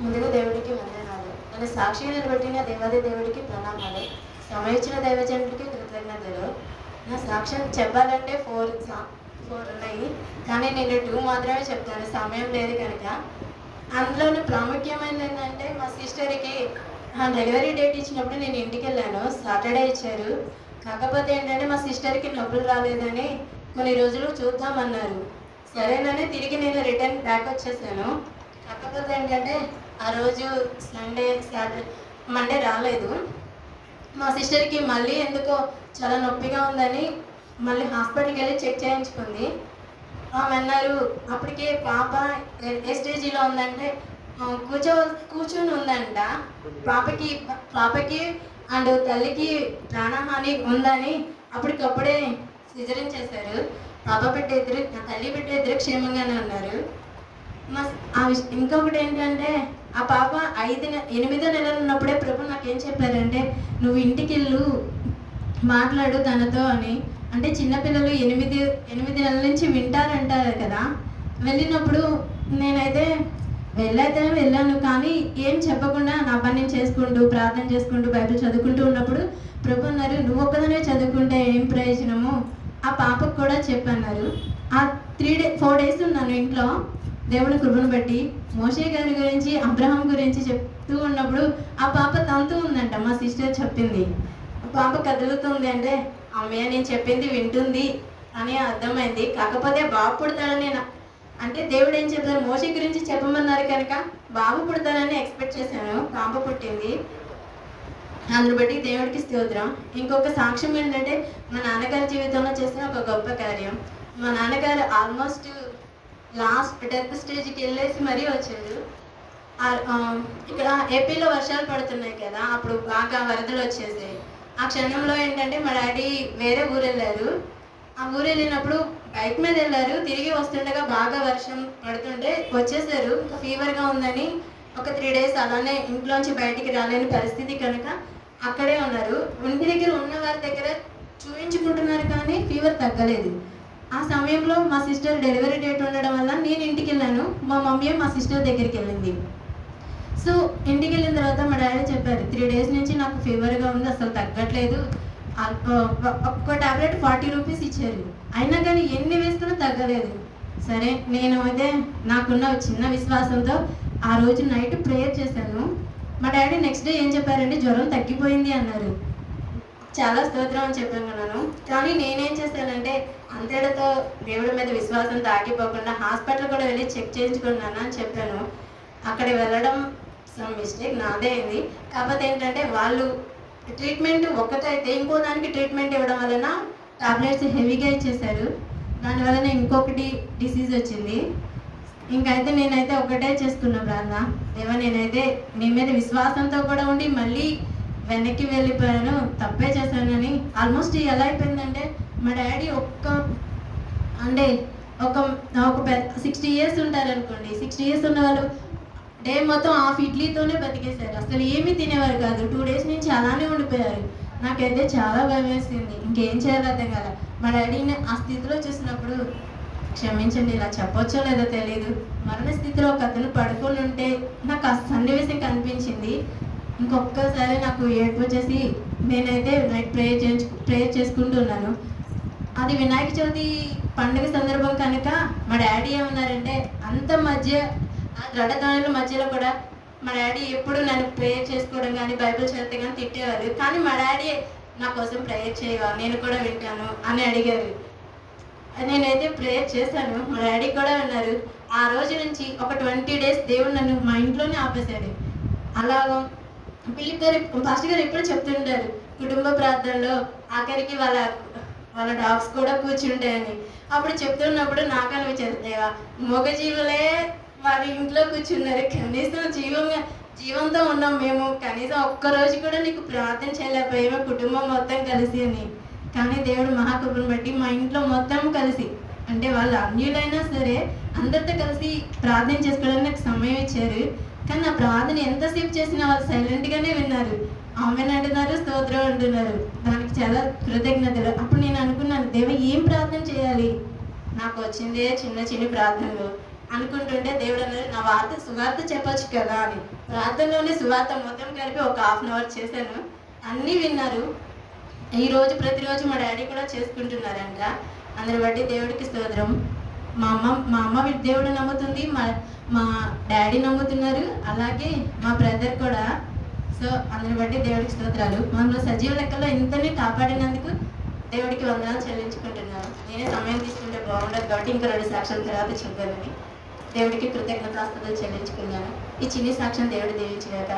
ముందుగా దేవుడికి వందనాలు. నన్ను సాక్షిగా నిలబెట్టిన దేవాది దేవుడికి ప్రణామాలు. సమయం ఇచ్చిన దైవజనుడికి కృతజ్ఞతలు. నా సాక్ష్యం చెప్పాలంటే ఫోర్ ఉన్నాయి, కానీ నేను 2 మాత్రమే చెప్తాను, సమయం లేదు కనుక. అందులోని ప్రాముఖ్యమైనది ఏంటంటే, మా సిస్టర్కి డెలివరీ డేట్ ఇచ్చినప్పుడు నేను ఇంటికి వెళ్ళాను. సాటర్డే ఇచ్చారు. కాకపోతే ఏంటంటే మా సిస్టర్కి నొప్పులు రాలేదని కొన్ని రోజులు చూద్దామన్నారు. సరేనని తిరిగి నేను రిటర్న్ బ్యాక్ వచ్చేసాను. కాకపోతే ఏంటంటే ఆ రోజు మండే రాలేదు. మా సిస్టర్కి మళ్ళీ ఎందుకో చాలా నొప్పిగా ఉందని మళ్ళీ హాస్పిటల్కి వెళ్ళి చెక్ చేయించుకుంది. ఆమె అన్నారు అప్పటికే పాప ఏ స్టేజీలో ఉందంటే కూర్చొని ఉందంట. పాపకి అండ్ తల్లికి ప్రాణహాని ఉందని అప్పటికప్పుడే సిజరీన్ చేశారు. తల్లి బిడ్డ ఇద్దరు క్షేమంగానే ఉన్నారు. ఇంకొకటి ఏంటంటే, ఆ పాప 8వ నెలలు ఉన్నప్పుడే ప్రభు నాకేం చెప్పారంటే, నువ్వు ఇంటికి వెళ్ళు, మాట్లాడు తనతో అని. అంటే చిన్నపిల్లలు 8 నెలల నుంచి వింటారంటారు కదా. వెళ్ళినప్పుడు నేనైతే వెళ్ళాను, కానీ ఏం చెప్పకుండా నా పని నేను చేసుకుంటూ ప్రార్థన చేసుకుంటూ బైబిల్ చదువుకుంటూ ఉన్నప్పుడు ప్రభు అన్నారు, నువ్వు ఒక్కదనే చదువుకుంటే ఏం ప్రయోజనము, ఆ పాపకు కూడా చెప్పన్నారు. ఆ 4 డేస్ ఉన్నాను ఇంట్లో. దేవుని కృపను బట్టి మోషే గారి గురించి, అబ్రహాం గురించి చెప్తూ ఉన్నప్పుడు ఆ పాప తంతూ ఉందంట. మా సిస్టర్ చెప్పింది, పాప కదులుతుంది అంటే అమ్మయ్య నేను చెప్పింది వింటుంది అని అర్థమైంది. కాకపోతే బాబు పుడతాడని అంటే దేవుడు ఏం చెప్పారు, మోషే గురించి చెప్పమన్నారు కనుక బాబు పుడతానని ఎక్స్పెక్ట్ చేశాను. పాప పుట్టింది. అందుని బట్టి దేవుడికి స్తోత్రం. ఇంకొక సాక్ష్యం ఏంటంటే, మా నాన్నగారి జీవితంలో చేసిన ఒక గొప్ప కార్యం. మా నాన్నగారు ఆల్మోస్ట్ లాస్ట్ డెత్ స్టేజ్కి వెళ్ళేసి మరీ వచ్చారు. ఇక్కడ ఏపీలో వర్షాలు పడుతున్నాయి కదా, అప్పుడు బాగా వరదలు వచ్చేసాయి. ఆ క్షణంలో ఏంటంటే మా డాడీ వేరే ఊరు వెళ్ళారు. ఆ ఊరు వెళ్ళినప్పుడు బైక్ మీద వెళ్ళారు. తిరిగి వస్తుండగా బాగా వర్షం పడుతుంటే వచ్చేసారు. ఇంకా ఫీవర్గా ఉందని ఒక 3 డేస్ అలానే ఇంట్లోంచి బయటికి రాలేని పరిస్థితి కనుక అక్కడే ఉన్నారు. ఇంటి దగ్గర ఉన్న వారి దగ్గర చూపించుకుంటున్నారు, కానీ ఫీవర్ తగ్గలేదు. ఆ సమయంలో మా సిస్టర్ డెలివరీ డేట్ ఉండడం వల్ల నేను ఇంటికి వెళ్ళాను. మా మమ్మీ మా సిస్టర్ దగ్గరికి వెళ్ళింది. సో ఇంటికి వెళ్ళిన తర్వాత మా డాడీ చెప్పారు, 3 డేస్ నుంచి నాకు ఫీవర్గా ఉంది, అసలు తగ్గట్లేదు. ఒక్క టాబ్లెట్ 40 రూపీస్ ఇచ్చారు. అయినా కానీ ఎన్ని వేసుకున్నా తగ్గలేదు. సరే నేను అయితే నాకున్న చిన్న విశ్వాసంతో ఆ రోజు నైట్ ప్రేయర్ చేశాను. మా డాడీ నెక్స్ట్ డే ఏం చెప్పారంటే, జ్వరం తగ్గిపోయింది అన్నారు. చాలా స్తోత్రం అని చెప్పాను. కానీ నేనేం చేశానంటే, అంతేడతో దేవుడి మీద విశ్వాసంతో ఆగిపోకుండా హాస్పిటల్ కూడా వెళ్ళి చెక్ చేయించుకున్నాను అని చెప్పాను. అక్కడ వెళ్ళడం మిస్టేక్ నాదే అయింది. కాకపోతే ఏంటంటే వాళ్ళు ట్రీట్మెంట్ ఒక్కటైతే ఇంకో దానికి ట్రీట్మెంట్ ఇవ్వడం వలన టాబ్లెట్స్ హెవీగా ఇచ్చేశారు. దానివల్ల ఇంకొకటి డిసీజ్ వచ్చింది. ఇంకైతే నేనైతే ఒకటే చేసుకున్నా ప్రార్థన, దేవా నేనైతే నీ మీద విశ్వాసంతో కూడా ఉండి మళ్ళీ వెనక్కి వెళ్ళిపోయాను, తప్పే చేశానని. ఆల్మోస్ట్ ఎలా అయిపోయిందంటే, మా డాడీ ఒక 60 ఇయర్స్ ఉంటారనుకోండి. 60 ఇయర్స్ ఉన్న వాళ్ళు డే మొత్తం హాఫ్ ఇడ్లీతోనే బతికేశారు. అసలు ఏమీ తినేవారు కాదు. 2 డేస్ నుంచి అలానే ఉండిపోయారు. నాకైతే చాలా భయం వేసింది. ఇంకేం చేయాలో అర్థం కాదు. మా డాడీని ఆ స్థితిలో చూసినప్పుడు, క్షమించండి ఇలా చెప్పొచ్చో లేదో తెలియదు, మరణ స్థితిలో ఒక అతను పడుకొని ఉంటే నాకు ఆ సన్నివేశం కనిపించింది. ఇంకొక్కసారి నాకు ఏడుపు వచ్చేసి నేనైతే నైట్ ప్రేయర్ చేసుకుంటూ ఉన్నాను. అది వినాయక చవితి పండుగ సందర్భం కనుక మా డాడీ ఏమన్నారంటే, అంత మధ్య ఆ దృఢదానుల మధ్యలో కూడా మా డాడీ ఎప్పుడు నన్ను ప్రేయర్ చేసుకోవడం కానీ బైబిల్ చదివితే కానీ తిట్టేవారు. కానీ మా డాడీ నా కోసం ప్రేయర్ చేయవా, నేను కూడా వింటాను అని అడిగారు. నేనైతే ప్రేయర్ చేశాను. మా డాడీ కూడా ఉన్నారు. ఆ రోజు నుంచి ఒక 20 డేస్ దేవుడు నన్ను మా ఇంట్లోనే ఆపేశాడు. అలాగో ఫిలిప్ గారు పాస్టర్ గారు ఎప్పుడు చెప్తుంటారు, కుటుంబ ప్రార్థనలో ఆఖరికి వాళ్ళ డాగ్స్ కూడా కూర్చుంటాయని. అప్పుడు చెప్తున్నప్పుడు నాకు అనిపించేది, దేవా మూగజీవులే వాళ్ళ ఇంట్లో కూర్చున్నారు, కనీసం జీవంతో ఉన్నాం మేము, కనీసం ఒక్కరోజు కూడా నీకు ప్రార్థన చేయలేకపోయాము కుటుంబం మొత్తం కలిసి అని. కానీ దేవుడు మహాకృపను బట్టి మా ఇంట్లో మొత్తం కలిసి, అంటే వాళ్ళు అన్యులైనా సరే అందరితో కలిసి ప్రార్థన చేసుకోవడానికి నాకు సమయం ఇచ్చారు. కానీ నా ప్రార్థన ఎంతసేపు చేసినా వాళ్ళు సైలెంట్గానే విన్నారు. ఆమెను అంటున్నారు, స్తోత్రం అంటున్నారు. దానికి చాలా కృతజ్ఞతలు. అప్పుడు నేను అనుకున్నాను, దేవ ఏం ప్రార్థన చేయాలి, నాకు వచ్చిందే చిన్న ప్రార్థనలు, అనుకుంటుంటే దేవుడు అన్నారు నా సువార్త చెప్పొచ్చు కదా అని. ప్రార్థనలోనే సువార్త మొత్తం కలిపి ఒక 1/2 అవర్ చేశాను. అన్నీ విన్నారు. ఈరోజు ప్రతిరోజు మా డాడీ కూడా చేసుకుంటున్నారంట. అందరి బట్టి దేవుడికి స్తోత్రం. మా అమ్మ దేవుడు నమ్ముతుంది, మా డాడీ నమ్ముతున్నారు, అలాగే మా బ్రదర్ కూడా. సో అందరి బట్టి దేవుడికి స్తోత్రాలు. మమ్మల్ని సజీవ లెక్కలో ఇంతనే కాపాడినందుకు దేవుడికి వందనాలు చెల్లించుకుంటున్నాను. నేనే సమయం తీసుకుంటే బాగుండదు కాబట్టి ఇంకా 2 సాక్ష్యాల తర్వాత చూద్దామని దేవుడికి కృతజ్ఞతాస్తుతులు చెల్లించుకున్నాను. ఈ చిన్ని సాక్ష్యం దేవుడు దీవించినాక